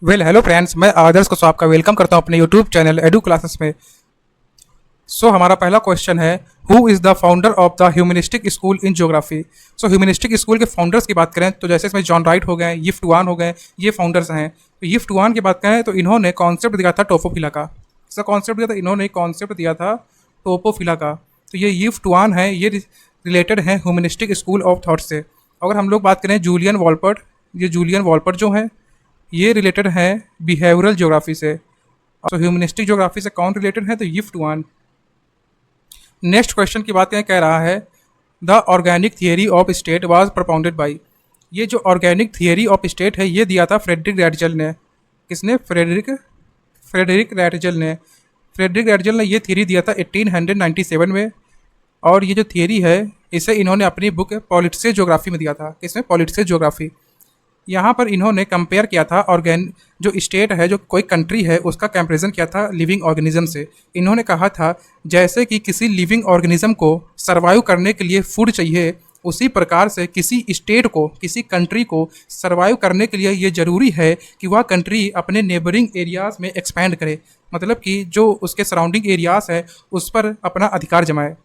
Hello friends, मैं आदर्श को आपका वेलकम करता हूं अपने यूट्यूब चैनल एडू क्लासेस में। हमारा पहला क्वेश्चन है, who is the founder of the humanistic school in geography. Humanistic school के फाउंडर्स की बात करें तो जैसे इसमें जॉन राइट हो गए, यिफ्ट वान हो गए, ये फाउंडर्स हैं। तो यिफ्ट वान की बात करें तो इन्होंने कॉन्सेप्ट दिया था टोपोफिला का। इसका कॉन्सेप्ट दिया था, इन्होंने कॉन्सेप्ट दिया था टोपोफिला का। तो ये यिफ्ट वान है, ये रिलेटेड है ह्यूमनिस्टिक स्कूल ऑफ थॉट से। अगर हम लोग बात करें जूलियन वॉलपर्ट, ये जूलियन वॉलपर्ट जो है ये रिलेटेड है बिहेवियरल ज्योग्राफी से। ह्यूमनिस्टिक ज्योग्राफी से कौन रिलेटेड है? तो यिफ्ट वान। नेक्स्ट क्वेश्चन की बात करें, कह रहा है the organic theory of state was propounded by. ये जो ऑर्गेनिक थियरी ऑफ स्टेट है ये दिया था फ्रेडरिक रैटजल ने। किसने? फ्रेडरिक रैटजल ने। फ्रेडरिक रैटजल ने ये थियरी दिया था 1897 में। और ये जो थियरी है इसे इन्होंने अपनी बुक पॉलिटिक्स ज्योग्राफी में दिया था। किसमें? Politics geography. यहाँ पर इन्होंने कंपेयर किया था जो स्टेट है, जो कोई कंट्री है, उसका कंपेरिजन किया था लिविंग ऑर्गेनिज्म से। इन्होंने कहा था जैसे कि किसी लिविंग ऑर्गेनिज्म को सर्वाइव करने के लिए फूड चाहिए, उसी प्रकार से किसी स्टेट को, किसी कंट्री को सर्वाइव करने के लिए ये ज़रूरी है कि वह कंट्री अपने नेबरिंग एरियाज़ में एक्सपैंड करे। मतलब कि जो उसके सराउंडिंग एरियाज़ है उस पर अपना अधिकार जमाए।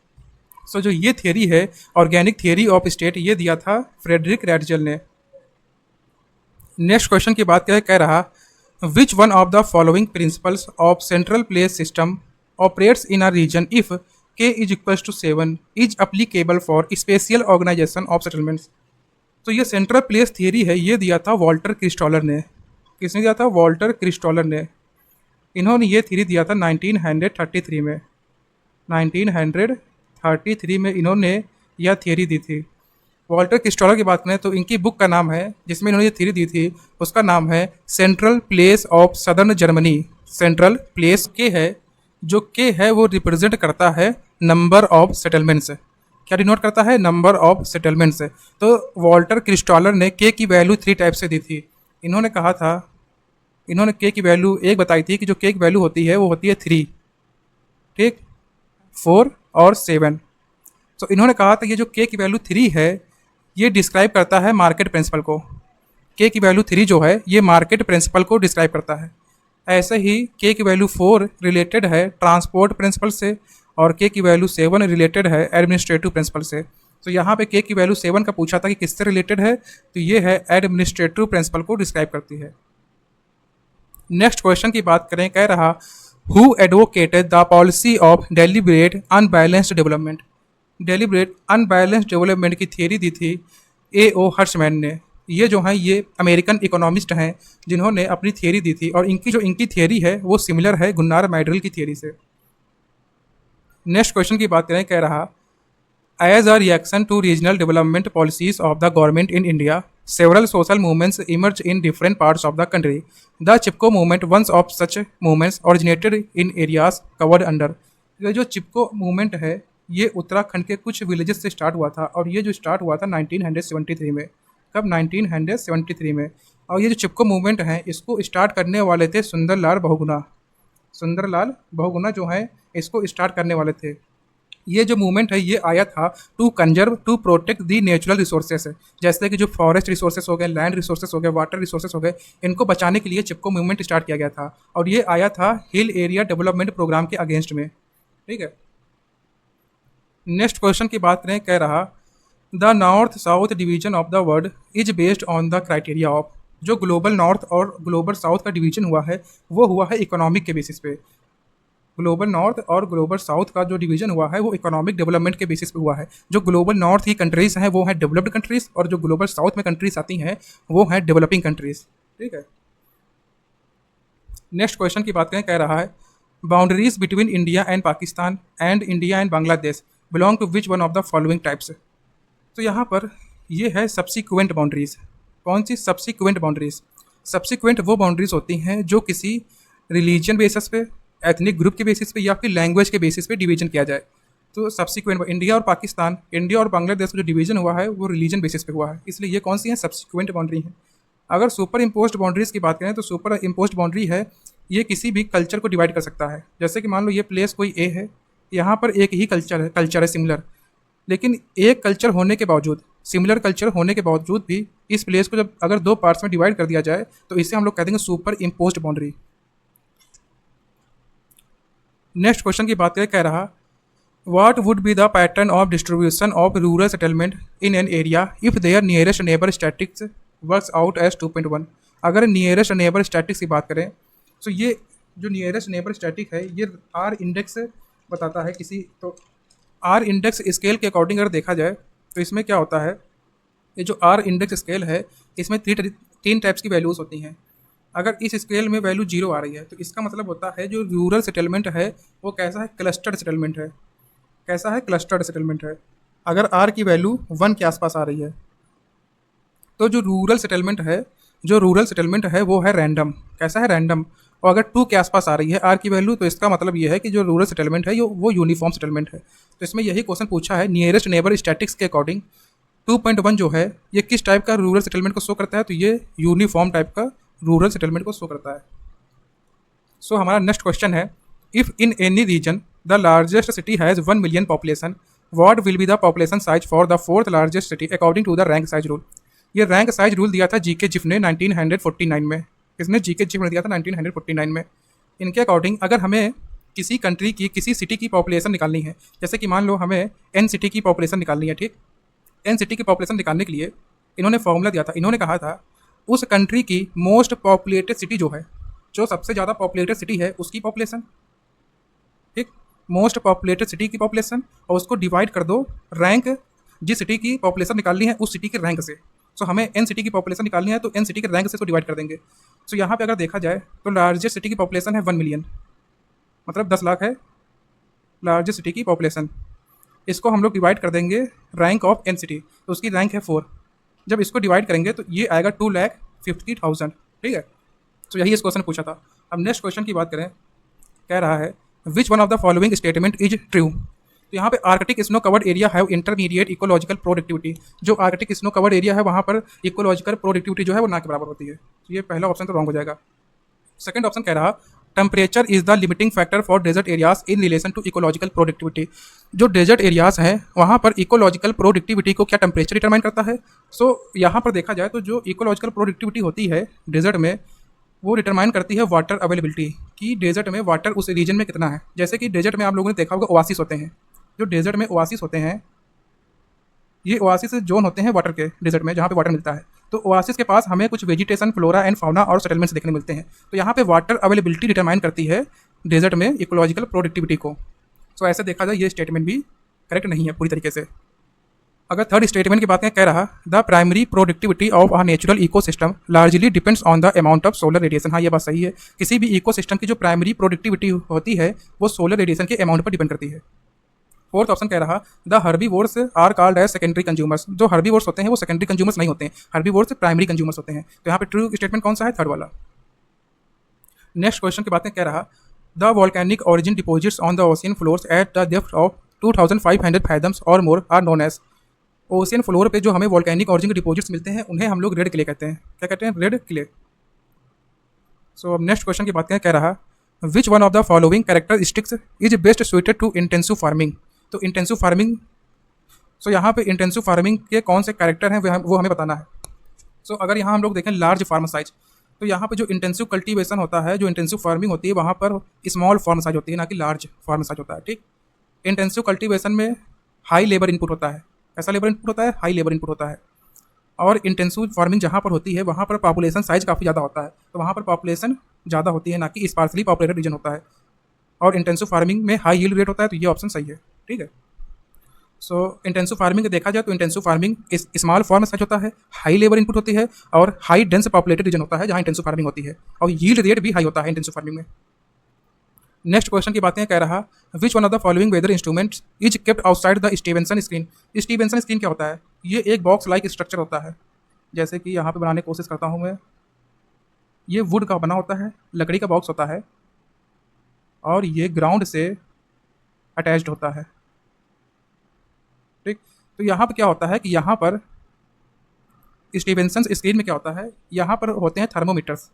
जो ये थियरी है ऑर्गेनिक थियरी ऑफ स्टेट, ये दिया था फ्रेडरिक रैटजल ने। नेक्स्ट क्वेश्चन की बात कह रहा, which one of the following principles of central place system operates in a region if K is equals to 7 is applicable for special organization of settlements. तो ये सेंट्रल प्लेस थियरी है, ये दिया था वॉल्टर क्रिस्टॉलर ने। किसने दिया था? वॉल्टर क्रिस्टॉलर ने। इन्होंने ये थियरी दिया था 1933 में। 1933 में इन्होंने यह थियरी दी थी। वॉल्टर क्रिस्टॉलर की बात करें तो इनकी बुक का नाम है, जिसमें इन्होंने ये थ्योरी दी थी, उसका नाम है central place of southern Germany. Central place के है, जो के है वो रिप्रेजेंट करता है नंबर ऑफ सेटलमेंट्स। क्या डिनोट करता है? Number of settlements. तो वॉल्टर क्रिस्टॉलर ने के की वैल्यू 3 टाइप से दी थी। इन्होंने कहा था, इन्होंने के की वैल्यू एक बताई थी कि जो के की वैल्यू होती है वो होती है 3, ठीक, 4 और 7। तो इन्होंने कहा था ये जो के की वैल्यू 3 है ये डिस्क्राइब करता है मार्केट प्रिंसिपल को। के की वैल्यू 3 जो है ये मार्केट प्रिंसिपल को डिस्क्राइब करता है। ऐसे ही के की वैल्यू 4 रिलेटेड है ट्रांसपोर्ट प्रिंसिपल से, और के की वैल्यू 7 रिलेटेड है एडमिनिस्ट्रेटिव प्रिंसिपल से। तो यहाँ पे के की वैल्यू 7 का पूछा था कि किससे रिलेटेड है, तो ये है एडमिनिस्ट्रेटिव प्रिंसिपल को डिस्क्राइब करती है। नेक्स्ट क्वेश्चन की बात करें, कह रहा, who advocated the policy of deliberate unbalanced development. Deliberate unbalanced development की थियरी दी थी A.O. हर्शमैन ने। ये जो हैं ये अमेरिकन इकोनॉमिस्ट हैं जिन्होंने अपनी थियरी दी थी, और इनकी थियरी है वो सिमिलर है गुन्नार मैडरल की थियरी से। नेक्स्ट क्वेश्चन की बात करें, कह रहा, as a reaction to regional development policies of the government in India several social movements emerge in different parts of the country. The Chipko movement ones of such movements originated in areas covered under. ये जो चिपको movement है ये उत्तराखंड के कुछ villages से start हुआ था, और ये जो स्टार्ट हुआ था 1973 में। कब? 1973 में। और ये जो चिपको मूवमेंट है इसको स्टार्ट करने वाले थे सुंदरलाल बहुगुणा। सुंदरलाल बहुगुणा जो है इसको स्टार्ट करने वाले थे। ये जो मूवमेंट है ये आया था to conserve to protect the natural resources, जैसे कि जो फॉरेस्ट रिसोर्सेस हो गए, लैंड रिसोर्सेस हो गए, वाटर रिसोर्सेस हो गए, इनको बचाने के लिए चिपको मूवमेंट स्टार्ट किया गया था। और ये आया था हिल एरिया डेवलपमेंट प्रोग्राम के अगेंस्ट में, ठीक है। नेक्स्ट क्वेश्चन की बात करें, कह रहा, the north south division of the world is based on the criteria of. जो ग्लोबल नॉर्थ और ग्लोबल साउथ का डिवीजन हुआ है वो हुआ है इकोनॉमिक के बेसिस पे। ग्लोबल नॉर्थ और ग्लोबल साउथ का जो डिवीजन हुआ है वो इकोनॉमिक डेवलपमेंट के बेसिस पे हुआ है। जो ग्लोबल नॉर्थ की कंट्रीज़ हैं वो हैं डेवलप्ड कंट्रीज़, और जो ग्लोबल साउथ में कंट्रीज़ आती हैं वो हैं डेवलपिंग कंट्रीज़, ठीक है। नेक्स्ट क्वेश्चन की बात करें, कह रहा है, boundaries between India and Pakistan and India and Bangladesh belong to which one of the following types. तो यहाँ पर ये है सब्सिक्वेंट बाउंड्रीज। कौन सी? Subsequent boundaries. सब्सिक्वेंट वो बाउंड्रीज होती हैं जो किसी रिलीजन बेसिस पे, एथनिक ग्रुप के बेसिस पे, या फिर लैंग्वेज के बेसिस पे डिवीजन किया जाए। तो सब्सिक्वेंट इंडिया और पाकिस्तान, इंडिया और बांग्लादेश का जो डिवीजन हुआ है वो रिलीजन बेसिस पे हुआ है, इसलिए ये कौन सी हैं? सब्सिक्वेंट बाउंड्री हैं। अगर सुपर इम्पोज्ड बाउंड्रीज की बात करें तो सुपर इम्पोज्ड बाउंड्री है ये किसी भी कल्चर को डिवाइड कर सकता है। जैसे कि मान लो ये प्लेस कोई ए है, यहाँ पर एक ही कल्चर है सिमिलर, लेकिन एक कल्चर होने के बावजूद, सिमिलर कल्चर होने के बावजूद भी इस प्लेस को जब अगर दो पार्ट्स में डिवाइड कर दिया जाए तो इसे हम लोग कह देंगे super imposed boundary. Next question की बात करें, कह रहा What would be the pattern of distribution of rural settlement in an area if their nearest neighbor statistics works out as 2.1? अगर नियरेस्ट नेबर स्टैटिक्स की बात करें तो ये जो नियरेस्ट नेबर स्टैटिक है ये आर इंडेक्स बताता है किसी, तो आर इंडेक्स स्केल के अकॉर्डिंग अगर देखा जाए तो इसमें क्या होता है, ये जो आर इंडेक्स स्केल है इसमें तीन टाइप्स की वैल्यूज़ होती हैं। अगर इस स्केल में वैल्यू 0 आ रही है तो इसका मतलब होता है जो रूरल सेटलमेंट है वो कैसा है, क्लस्टर्ड सेटलमेंट है। कैसा है, क्लस्टर्ड सेटलमेंट है। अगर आर की वैल्यू 1 के आसपास आ रही है तो जो रूरल सेटलमेंट है वो है रैंडम। कैसा है, रैंडम। और अगर 2 के आसपास आ रही है आर की वैल्यू तो इसका मतलब ये है कि जो रूरल सेटलमेंट है वो यूनिफॉर्म सेटलमेंट है। तो इसमें यही क्वेश्चन पूछा है, नियरेस्ट नेबर स्टैटिक्स के अकॉर्डिंग 2.1 जो है ये किस टाइप का रूरल सेटलमेंट को शो करता है, तो ये यूनिफॉर्म टाइप का रूरल सेटलमेंट को शो करता है। सो हमारा नेक्स्ट क्वेश्चन है, if in any region the largest city has 1 million population, what will be the population size for the fourth largest city according to the rank size rule. ये rank size rule दिया था GK GIF ने 1949 में। किसने, GK GIF ने दिया था 1949 में। इनके अकॉर्डिंग अगर हमें किसी कंट्री की किसी सिटी की पॉपुलेशन निकालनी है, जैसे कि मान लो हमें एन सिटी की पॉपुलेशन निकालनी है, ठीक। एन सिटी की पॉपुलेशन निकालने के लिए इन्होंने फॉर्मूला दिया था। इन्होंने कहा था उस कंट्री की मोस्ट पॉपुलेटेड सिटी जो है, जो सबसे ज़्यादा पॉपुलेटेड सिटी है उसकी पॉपुलेशन, ठीक, मोस्ट पॉपुलेटेड सिटी की पॉपुलेशन, और उसको डिवाइड कर दो रैंक, जिस सिटी की पॉपुलेशन निकालनी है उस सिटी के रैंक से। सो हमें एन सिटी की पॉपुलेशन निकालनी है तो एन सिटी के रैंक से इसको डिवाइड कर देंगे। सो यहाँ पे अगर देखा जाए तो लार्जेस्ट सिटी की पॉपुलेशन है 1 मिलियन, मतलब 10 लाख है लार्जेस्ट सिटी की पॉपुलेशन। इसको हम लोग डिवाइड कर देंगे रैंक ऑफ एन सिटी, तो उसकी रैंक है 4। जब इसको डिवाइड करेंगे तो ये आएगा 2,50,000, ठीक है। तो यही इस क्वेश्चन पूछा था। अब नेक्स्ट क्वेश्चन की बात करें, कह रहा है विच one of the following statement is true. तो यहाँ पे Arctic snow covered area have intermediate ecological productivity. जो आर्कटिक स्नो कवर्ड एरिया है वहाँ पर इकोलॉजिकल प्रोडक्टिविटी जो है वो ना के बराबर होती है। तो ये पहला ऑप्शन तो रॉन्ग हो जाएगा। सेकंड ऑप्शन कह रहा temperature is the limiting factor for desert areas in relation to ecological productivity. जो डेजर्ट एरियाज हैं वहाँ पर इकोलॉजिकल प्रोडक्टिविटी को क्या टेम्परेचर डिटरमाइन करता है। सो यहाँ पर देखा जाए तो जो इकोलॉजिकल प्रोडक्टिविटी होती है डेजर्ट में वो डिटरमाइन करती है वाटर अवेलेबिलिटी, कि डेजर्ट में वाटर उस रीजन में कितना है। जैसे कि डेजर्ट में आप लोगों ने देखा होगा ओआसिस होते हैं, जो डेजर्ट में ओआसिस होते हैं ये ओआसिस जोन होते हैं वाटर के, डेजर्ट में जहाँ पे वाटर मिलता है। तो ओआसिस के पास हमें कुछ वेजिटेशन, फ्लोरा एंड फाउना और सेटलमेंट्स देखने मिलते हैं। तो यहाँ पे वाटर अवेलेबिलिटी डिटरमाइन करती है डेजर्ट में इकोलॉजिकल प्रोडक्टिविटी को। सो ऐसे देखा जाए ये स्टेटमेंट भी करेक्ट नहीं है पूरी तरीके से। अगर थर्ड स्टेटमेंट की बात करें, कह रहा the primary productivity of a natural ecosystem largely depends on the amount of solar radiation. हाँ, ये बात सही है। किसी भी इकोसिस्टम की जो प्राइमरी प्रोडक्टिविटी होती है वो सोलर रेडिएशन के अमाउंट पर डिपेंड करती है। फोर्थ ऑप्शन कह रहा the herbivores are called as secondary consumers. जो हर्बीवोर्स होते हैं वो सेकेंडरी कंज्यूमर्स नहीं होते हैं, हर्बीवोर्स प्राइमरी कंज्यूमर्स होते हैं। तो यहाँ पे ट्रू स्टेटमेंट कौन सा है, थर्ड वाला। नेक्स्ट क्वेश्चन की बात कह रहा the volcanic origin deposits on the ocean floors at the depth of 2500 fathoms or more are known as. Ocean floor पे जो हमें वॉल्केनिक ऑरिजिन के डिपोजिट्स मिलते हैं उन्हें हम लोग रेड क्ले कहते हैं। क्या कहते हैं, रेड क्ले। सो अब नेक्स्ट क्वेश्चन की बात कह रहा which one of the following characteristics is best suited to intensive farming. तो इंटेंसिव फार्मिंग, सो यहाँ पे इंटेंसिव फार्मिंग के कौन से कैरेक्टर हैं वो हमें बताना है। सो अगर यहाँ हम लोग देखें लार्ज फार्म साइज, तो यहाँ पे जो इंटेंसिव कल्टीवेशन होता है, जो इंटेंसिव फार्मिंग होती है वहाँ पर स्मॉल फार्म साइज होती है, ना कि लार्ज फार्म साइज होता है, ठीक। इंटेंसिव कल्टीवेशन में हाई लेबर इनपुट होता है। ऐसा लेबर इनपुट होता है, हाई लेबर इनपुट होता है। और इंटेंसिव फार्मिंग जहाँ पर होती है वहाँ पर पॉपुलेशन साइज काफ़ी ज़्यादा होता है, तो वहाँ पर पॉपुलेशन ज़्यादा होती है, ना कि स्पार्सली पॉपुलेटेड रीजन होता है। और इंटेंसिव फार्मिंग में हाई यील्ड रेट होता है, तो ये ऑप्शन सही है, ठीक है। सो इंटेंसिव फार्मिंग देखा जाए तो intensive farming small farm size होता है, हाई लेबर इनपुट होती है और हाई डेंस पॉपुलेटेड रीजन होता है जहाँ इंटेंसिव फार्मिंग होती है, और यील्ड रेट भी हाई होता है इंटेंसिव फार्मिंग में। नेक्स्ट क्वेश्चन की बातें कह रहा which one of the following weather instruments is kept outside the Stevenson screen. Stevenson screen क्या होता है, ये एक बॉक्स लाइक स्ट्रक्चर होता है। जैसे कि यहाँ पे बनाने की कोशिश करता हूँ मैं, ये वुड का बना होता है, लकड़ी का बॉक्स होता है और ये ग्राउंड से अटैच्ड होता है, ठीक। तो यहाँ पर क्या होता है कि यहाँ पर स्टीवेंसन स्क्रीन में क्या होता है, यहाँ पर होते हैं थर्मोमीटर्स।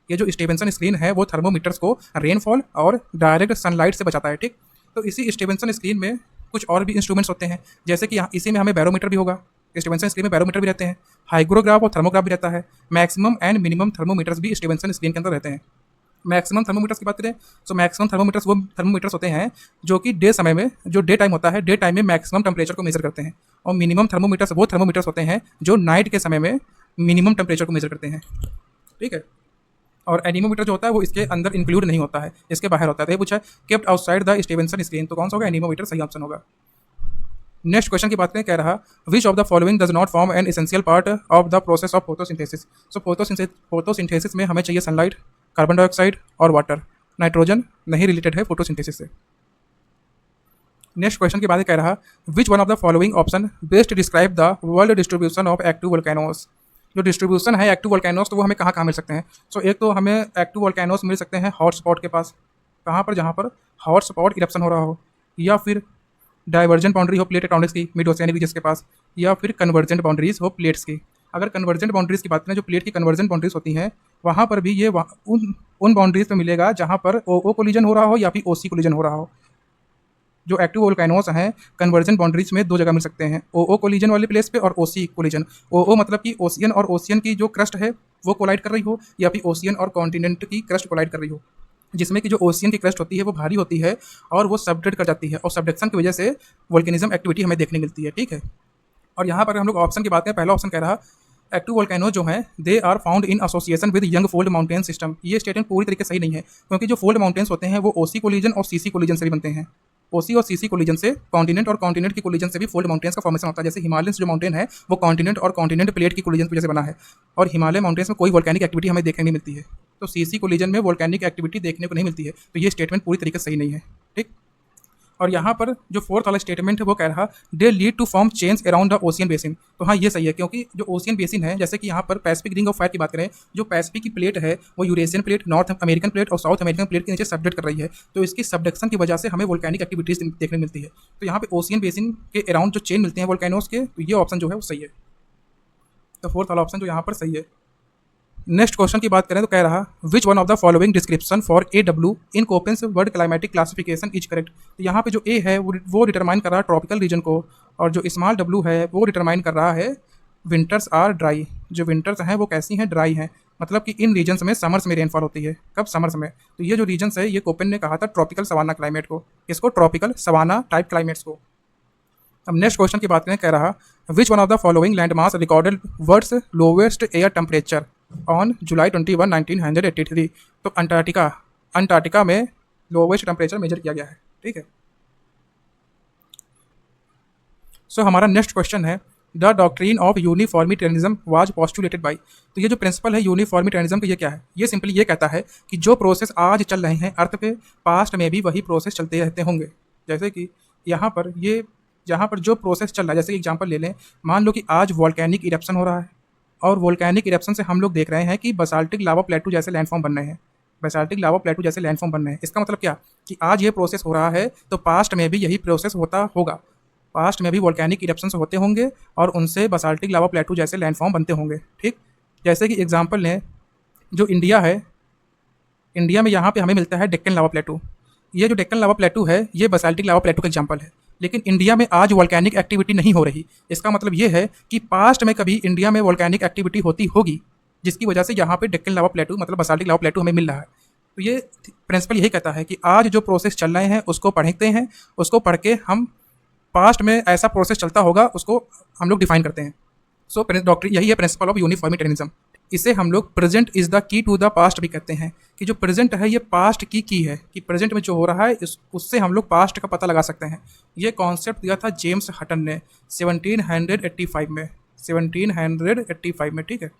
ये जो स्टीवेंसन स्क्रीन है वो थर्मोमीटर्स को रेनफॉल और डायरेक्ट सनलाइट से बचाता है, ठीक। तो इसी स्टीवेंसन स्क्रीन में कुछ और भी इंस्ट्रूमेंट्स होते हैं, जैसे कि यहाँ इसी में हमें बैरोमीटर भी होगा, स्टीवेंसन स्क्रीन में बैरोमीटर भी रहते हैं, हाइग्रोग्राफ और थर्मोग्राफ भी रहता है, मैक्सिमम एंड मिनिमम थर्मोमीटर्स भी स्टीवेंसन स्क्रीन के अंदर रहते हैं। मैक्सिमम थर्मोमीटर्स की बात करें तो मैक्सिमम थर्मोमीटर्स वो थर्मोमीटर्स होते हैं जो कि डे समय में, जो डे टाइम होता है, डे टाइम में मैक्सिमम टेम्परेचर को मेजर करते हैं, और मिनिमम थर्मोमीटर्स वो थर्मोमीटर्स होते हैं जो नाइट के समय में मिनिमम टेम्परेचर को मेजर करते हैं। ठीक है, और एनीमोमीटर जो होता है वो इसके अंदर इंक्लूड नहीं होता है, इसके बाहर होता है। तो ये पूछा kept outside the Stevenson screen, तो कौन सा होगा? एनीमोमीटर सही ऑप्शन होगा। नेक्स्ट क्वेश्चन की बात करें, कह रहा which of the following does not form an essential part of the process of photosynthesis. So photosynthesis में हमें चाहिए सनलाइट, कार्बन डाइऑक्साइड और वाटर। नाइट्रोजन नहीं रिलेटेड है फोटोसिंथेसिस से। नेक्स्ट क्वेश्चन की बात कह रहा which one of the following option best describe the world distribution of active volcanoes. जो डिस्ट्रीब्यूशन है एक्टिव वोल्केनोस, तो वो हमें कहाँ कहाँ मिल सकते हैं? सो एक तो हमें एक्टिव वोल्केनोस मिल सकते हैं हॉट स्पॉट के पास, कहाँ पर? जहाँ पर हॉट स्पॉट इरप्शन हो रहा हो, या फिर डाइवर्जेंट बाउंड्री हो प्लेट टेक्टोनिक्स की मिड ओशियानिक रीजन्स के पास, या फिर कन्वर्जेंट बाउंड्रीज हो प्लेट्स की। अगर कन्वर्जेंट बाउंड्रीज की बात करें, जो प्लेट की कन्वर्जेंट बाउंड्रीज होती हैं, वहाँ पर भी ये उन बाउंड्रीज पे मिलेगा जहाँ पर ओ कोलिजन हो रहा हो या फिर ओसी कोलिजन हो रहा हो। जो एक्टिव वोल्केनोस हैं कन्वर्जेंट बाउंड्रीज में दो जगह मिल सकते हैं, ओ कोलिजन वाले प्लेस पे और ओसी कोलिजन। ओ मतलब कि ओशियन और ओशियन की जो क्रस्ट है वो कोलाइड कर रही हो, या फिर ओशियन और कॉन्टिनेंट की क्रस्ट कोलाइड कर रही हो, जिसमें कि जो ओशियन की क्रस्ट होती है वो भारी होती है और वो सबडेट कर जाती है, और सबडक्शन की वजह से वोल्केनिज्म एक्टिविटी हमें देखने मिलती है। ठीक है, और यहाँ पर हम लोग ऑप्शन की बात करें, पहला ऑप्शन कह रहा एक्टिव वोल्केनो जो हैं they are found in association with young fold mountain system. ये स्टेटमेंट पूरी तरीके सही नहीं है, क्योंकि जो फोल्ड माउंटेन्स होते हैं वो ओसी कोलिजन और सीसी कोलिजन से भी बनते हैं। ओसी और सीसी कोलिजन से कॉन्टिनेंट और कॉन्टिनेंट की कोलिजन से भी फोल्ड माउंटेन्स का फॉर्मेशन होता है। जैसे हिमालयन जो माउंटेन है वो कॉन्टिनेंट और कॉन्टिनेंट प्लेट की कोलिजन की वजह से बना है, और हिमालय माउंटेन्स में कोई वोल्केनिक एक्टिविटी हमें देखने नहीं मिलती है, तो सीसी कोलिजन में वोल्केनिक एक्टिविटी देखने को नहीं मिलती है। तो ये स्टेटमेंट पूरी तरीके से सही नहीं है। ठीक, और यहाँ पर जो फोर्थ वाला स्टेटमेंट है वो कह रहा they lead to form change around the ocean basin. तो हाँ ये सही है, क्योंकि जो ओशियन बेसिन है, जैसे कि यहाँ पर पैसिफिक रिंग ऑफ फायर की बात करें, जो पैसिफिक की प्लेट है वो Eurasian plate, north American plate और साउथ अमेरिकन प्लेट के नीचे सबडेट कर रही है, तो इसकी सबडक्शन की वजह से हमें वोल्केनिक एक्टिविटीज देखने मिलती है। तो यहाँ पे ओशियन बेसिन के अराउंड जो चेन मिलते हैं वोल्केनोस के, तो ये ऑप्शन जो है वो सही है। तो फोर्थ वाला ऑप्शन जो यहाँ पर सही है। नेक्स्ट क्वेश्चन की बात करें तो कह रहा which one of the following description for AW इन Koppen's world climatic classification is correct. तो यहाँ पे जो ए है वो डिटरमाइन कर रहा है ट्रॉपिकल रीजन को, और जो स्मॉल W है वो डिटरमाइन कर रहा है विंटर्स आर ड्राई। जो विंटर्स हैं वो कैसी हैं? ड्राई हैं, मतलब कि इन रीजन्स में समर्स में रेनफॉल होती है। कब? समर्स में। तो ये जो रीजन्स है ये कोपेन ने कहा था ट्रॉपिकल सवाना क्लाइमेट को, इसको ट्रॉपिकल सवाना टाइप क्लाइमेट्स को। अब नेक्स्ट क्वेश्चन की बात करें, कह रहा which one of the following landmarks recorded world's lowest air temperature on July 21, 1983। तो अंटार्कटिका में लोवेस्ट टेम्परेचर मेजर किया गया है। ठीक है, सो हमारा नेक्स्ट क्वेश्चन है the doctrine of uniformitarianism was postulated by. तो ये जो प्रिंसिपल है यूनिफॉर्मिटेरिज्म का ये क्या है? ये सिंपली ये कहता है कि जो प्रोसेस आज चल रहे हैं अर्थ पे, पास्ट में भी वही प्रोसेस चलते रहते होंगे। जैसे कि यहाँ पर जो प्रोसेस चल रहा है, जैसे एग्जांपल ले लें, मान लो कि आज वोल्केनिक इरप्शन हो रहा है, और वोल्केनिक इरप्शन से हम लोग देख रहे हैं कि बसाल्टिक लावा प्लेटू जैसे लैंडफॉर्म बन रहे हैं, बसाल्टिक लावा प्लेटू जैसे लैंडफॉर्म बन रहे हैं। इसका मतलब क्या कि आज ये प्रोसेस हो रहा है, तो पास्ट में भी यही प्रोसेस होता होगा, पास्ट में भी वोल्केनिक इरप्शंस होते होंगे और उनसे बसाल्टिक लावा प्लेटू जैसे लैंडफॉर्म बनते होंगे। ठीक, जैसे कि एग्जाम्पल लें, जो इंडिया है, इंडिया में यहाँ पे हमें मिलता है डेक्कन लावा प्लेटू। ये जो डेक्कन लावा प्लेटू है ये बसाल्टिक लावा प्लेटू का एग्जाम्पल है, लेकिन इंडिया में आज वोल्केनिक एक्टिविटी नहीं हो रही। इसका मतलब ये है कि पास्ट में कभी इंडिया में वोल्केनिक एक्टिविटी होती होगी, जिसकी वजह से यहाँ पे डेक्कन लावा प्लेटू मतलब बसाल्टिक लावा प्लेटू हमें मिल रहा है। तो ये प्रिंसिपल यही कहता है कि आज जो प्रोसेस चल रहे हैं उसको पढ़ते हैं, उसको पढ़ के हम पास्ट में ऐसा प्रोसेस चलता होगा उसको हम लोग डिफाइन करते हैं। सो डॉक्ट्रिन यही है प्रिंसिपल ऑफ यूनिफॉर्मिटेरिज्म। इसे हम लोग present is the key to the past भी कहते हैं, कि जो प्रेजेंट है ये पास्ट की है, कि प्रेजेंट में जो हो रहा है उससे हम लोग पास्ट का पता लगा सकते हैं। ये कॉन्सेप्ट दिया था जेम्स हटन ने 1785 में, 1785 में। ठीक है,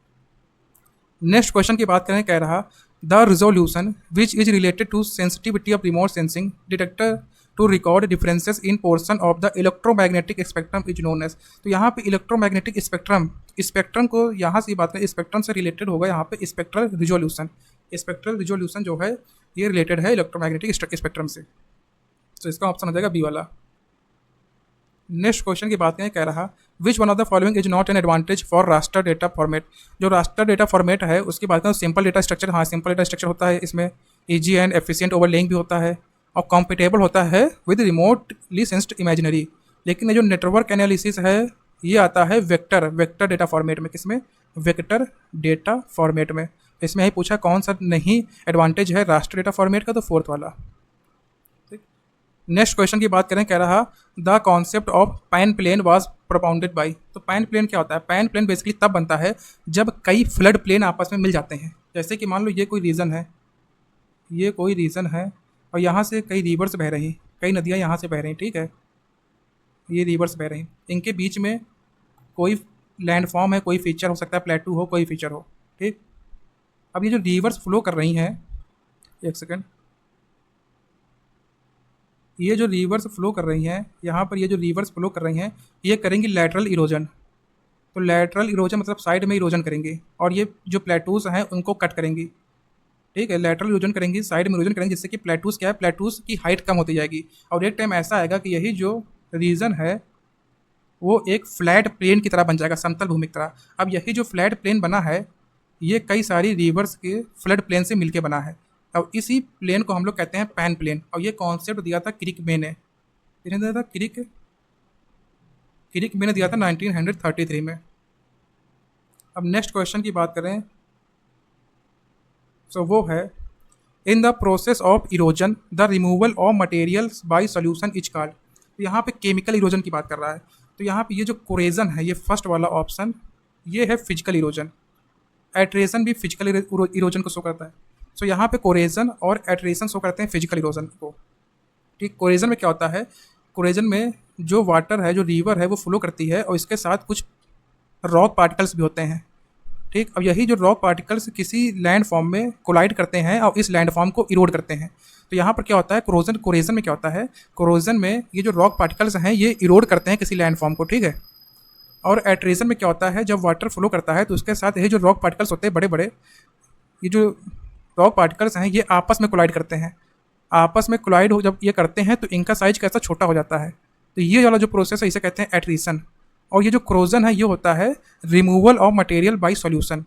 नेक्स्ट क्वेश्चन की बात करें, कह रहा the resolution which is related to sensitivity of remote sensing detector to record differences in portion of the electromagnetic spectrum is known as. तो यहाँ पे इलेक्ट्रोमैग्नेटिक स्पेक्ट्रम को यहाँ से बात करें, स्पेक्ट्रम से रिलेटेड होगा यहाँ पे स्पेक्ट्रल रिजोल्यूशन। स्पेक्ट्रल रिजोल्यूशन जो है ये रिलेटेड है इलेक्ट्रोमैग्नेटिक स्पेक्ट्रम से, तो इसका ऑप्शन हो जाएगा बी वाला। नेक्स्ट क्वेश्चन की बात करें, कह रहा which one of the following is not an advantage for raster data format. जो रास्टर डेटा फॉर्मेट है उसकी बात करें सिंपल डेटा स्ट्रक्चर, हाँ सिंपल डेटा स्ट्रक्चर होता है, इसमें ईजी एंड एफिशिएंट ओवरलेइंग भी होता है, और कॉम्पिटेबल होता है विद रिमोटली सेंस्ड इमेजिनरी। लेकिन ये जो नेटवर्क एनालिसिस है ये आता है वेक्टर वेक्टर डेटा फॉर्मेट में। किसमें? वेक्टर डेटा फॉर्मेट में। इसमें यही पूछा कौन सा नहीं एडवांटेज है राष्ट्र डेटा फॉर्मेट का, तो फोर्थ वाला। नेक्स्ट क्वेश्चन की बात करें, कह रहा the concept of pan plain was propounded by. तो पैन प्लेन क्या होता है? पैन प्लेन बेसिकली तब बनता है जब कई फ्लड प्लेन आपस में मिल जाते हैं। जैसे कि मान लो ये कोई रीजन है, ये कोई रीजन है और यहाँ से कई रिवर्स बह रही, कई नदियाँ यहाँ से बह रही, ठीक है, ये रिवर्स बह रही, इनके बीच में कोई लैंडफॉर्म है, कोई फीचर हो सकता है, प्लेटू हो, कोई फीचर हो, ठीक। अब ये जो रिवर्स फ्लो कर रही हैं, एक सेकेंड, ये जो रिवर्स फ्लो कर रही हैं यहाँ पर, ये जो रिवर्स फ्लो कर रही हैं ये करेंगी लैटरल इरोजन। तो लैटरल इरोजन मतलब साइड में इरोजन करेंगी और ये जो प्लेटूस हैं उनको कट करेंगी, ठीक है। लैटरल इरोजन करेंगी, साइड में इरोजन करेंगी, जिससे कि प्लेटूस क्या है, प्लेटूस की हाइट कम होती जाएगी और एक टाइम ऐसा आएगा कि यही जो रीजन है वो एक फ्लैट प्लेन की तरह बन जाएगा, समतल भूमि की तरह। अब यही जो फ्लैट प्लेन बना है ये कई सारी रिवर्स के फ्लड प्लेन से मिलके बना है और इसी प्लेन को हम लोग कहते हैं पैन प्लेन। और ये कॉन्सेप्ट दिया था क्रिकमे ने, किसने दिया था? क्रिकमे ने दिया था 1933 में। अब नेक्स्ट क्वेश्चन की बात करें तो वो है in the process of erosion the removal of materials by solution is called. तो यहाँ पे केमिकल इरोजन की बात कर रहा है। तो यहाँ पे ये जो कोरेजन है, ये फर्स्ट वाला ऑप्शन, ये है फिजिकल इरोजन। एट्रेशन भी फिजिकल इरोजन को शो करता है। सो यहाँ पे कोरेजन और एट्रेशन शो करते हैं फिजिकल इरोजन को, ठीक। कोरेजन में क्या होता है? कोरेजन में जो वाटर है, जो रिवर है, वो फ्लो करती है और इसके साथ कुछ रॉक पार्टिकल्स भी होते हैं, ठीक। अब यही जो रॉक पार्टिकल्स किसी लैंड फॉर्म में कोलाइड करते हैं और इस लैंड फॉर्म को इरोड करते हैं। तो यहाँ पर क्या होता है? कोरेजन में क्या होता है? कोरेजन में ये जो रॉक पार्टिकल्स हैं ये इरोड करते हैं किसी लैंड फॉर्म को, ठीक है। और एट्रेशन में क्या होता है? जब वाटर फ्लो करता है तो उसके साथ यही जो रॉक पार्टिकल्स होते हैं बड़े बड़े, ये जो रॉक पार्टिकल्स हैं ये आपस में कोलाइड करते हैं। आपस में कोलाइड हो जब ये करते हैं तो इनका साइज कैसा छोटा हो जाता है। तो ये वाला जो प्रोसेस है इसे कहते हैं एट्रीशन। और ये जो क्रोजन है ये होता है removal of material by solution.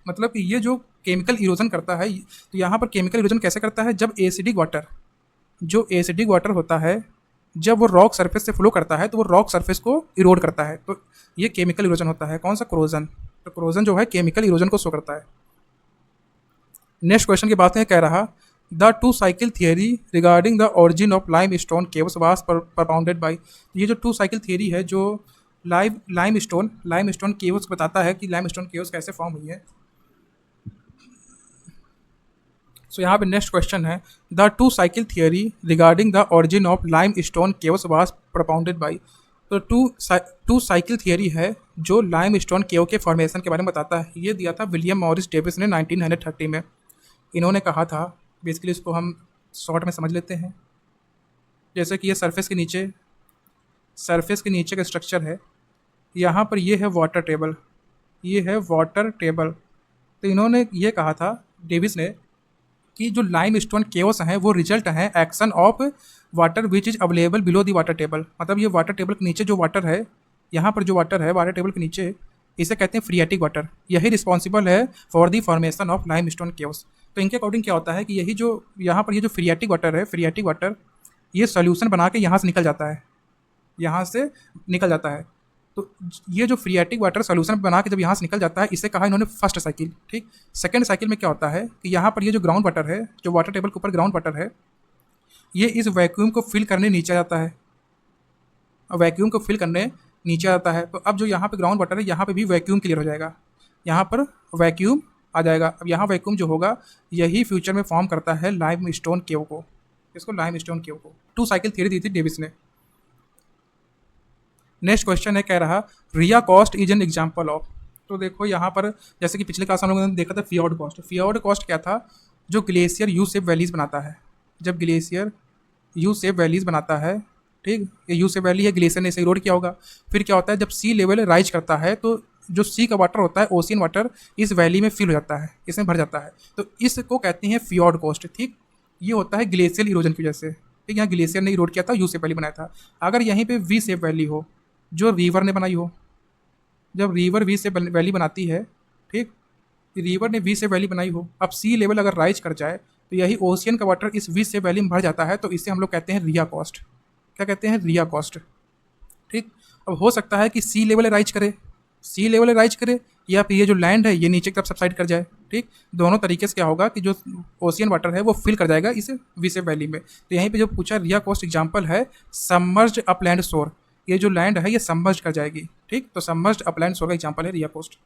मतलब कि ये जो केमिकल इरोजन करता है, तो यहाँ पर केमिकल इरोजन कैसे करता है? जब एसिडिक वाटर, जो एसिडिक वाटर होता है, जब वो रॉक सरफेस से फ्लो करता है तो वो रॉक सरफेस को इरोड करता है। तो ये केमिकल इरोजन होता है। कौन सा? क्रोजन। तो क्रोजन जो है केमिकल इरोजन को शो करता है। नेक्स्ट क्वेश्चन की बात है, कह रहा the two cycle theory regarding the origin of lime stone caves was propounded by. ये जो टू साइकिल थियरी है जो लाइम स्टोन केव्स बताता है कि लाइम स्टोन केव्स कैसे फॉर्म हुई है। सो यहाँ पे नेक्स्ट क्वेश्चन है the two cycle theory regarding the origin of lime stone caves was propounded by. तो टू साइकिल थियरी है जो लाइम स्टोन केव के फॉर्मेशन के बारे में बताता है। ये दिया था विलियम मॉरिस डेविस ने 1930 में। इन्होंने कहा था, बेसिकली इसको हम शॉर्ट में समझ लेते हैं। जैसे कि ये सरफेस के नीचे का स्ट्रक्चर है, यहाँ पर ये है वाटर टेबल, ये है वाटर टेबल। तो इन्होंने ये कहा था डेविस ने कि जो लाइम स्टोन केव्स हैं वो रिजल्ट हैं action of water which is available below the water table. मतलब ये वाटर टेबल के नीचे जो वाटर है, यहाँ पर जो वाटर है वाटर टेबल के नीचे, इसे कहते हैं फ्रीएटिक वाटर। यही रिस्पॉन्सिबल है for the formation of lime stone caves. तो इनके अकॉर्डिंग क्या होता है कि यही जो यहाँ पर ये जो फ्रीएटिक वाटर है, फ्रीएटिक वाटर ये सोल्यूशन बना के यहाँ से निकल जाता है, यहाँ से निकल जाता है। तो ये जो फ्रीएटिक वाटर सोल्यूशन बना के जब यहाँ से निकल जाता है, इसे कहा इन्होंने फर्स्ट साइकिल, ठीक। सेकेंड साइकिल में क्या होता है कि यहाँ पर ये जो ग्राउंड वाटर है, जो वाटर टेबल के ऊपर ग्राउंड वाटर है, ये इस वैक्यूम को फिल करने नीचे जाता है, वैक्यूम को फिल करने नीचे आता है। तो अब जो यहाँ पे ग्राउंड वाटर है यहाँ पे भी वैक्यूम क्लियर हो जाएगा, यहाँ पर वैक्यूम आ जाएगा। अब यहाँ वैक्यूम जो होगा यही फ्यूचर में फॉर्म करता है लाइम स्टोन केव को, इसको लाइम स्टोन केव को। टू साइकिल थ्योरी दी थी डेविस ने। नेक्स्ट क्वेश्चन है, कह रहा ria coast is an example of. तो देखो यहाँ पर जैसे कि पिछले क्लास हम लोगों ने देखा था फियोर्ड कॉस्ट। फियोर्ड कॉस्ट क्या था? जो ग्लेशियर यू शेप वैलीज बनाता है। जब ग्लेशियर यू शेप वैलीज बनाता है, ठीक, ये यू शेप वैली है, ग्लेशियर ने इसे इरोड किया होगा। फिर क्या होता है जब सी लेवल राइज करता है तो जो सी का वाटर होता है, ओशियन वाटर, इस वैली में फिल हो जाता है, इसमें भर जाता है। तो इसको कहते हैं फियोर्ड कॉस्ट, ठीक। ये होता है ग्लेशियल इरोजन की वजह से, ठीक। यहाँ ग्लेशियर ने इरोड किया था, यू शेप वैली बनाया था। अगर यहीं पे वी शेप वैली हो जो रिवर ने बनाई हो, जब रिवर वी शेप वैली बनाती है, ठीक, रिवर ने वी शेप वैली बनाई हो, अब सी लेवल अगर राइज कर जाए तो यही ओशियन का वाटर इस वी से वैली में भर जाता है, तो इसे हम लोग कहते हैं रिया कॉस्ट। क्या कहते हैं? रिया कॉस्ट। ठीक। अब हो सकता है कि सी लेवल राइज करे, सी लेवल राइज करे, या फिर ये जो लैंड है ये नीचे की तरफ सबसाइड कर जाए। ठीक। दोनों तरीके से क्या होगा कि जो ओशियन वाटर है वो फिल कर जाएगा इस विसेप वैली में। तो यहीं पे जो पूछा रिया कोस्ट एग्जांपल है सबमर्ज्ड अपलैंड शोर, ये जो लैंड है ये सबमर्ज कर जाएगी। ठीक। तो सबमर्ज्ड अपलैंड शोर का एग्जांपल है रिया कोस्ट।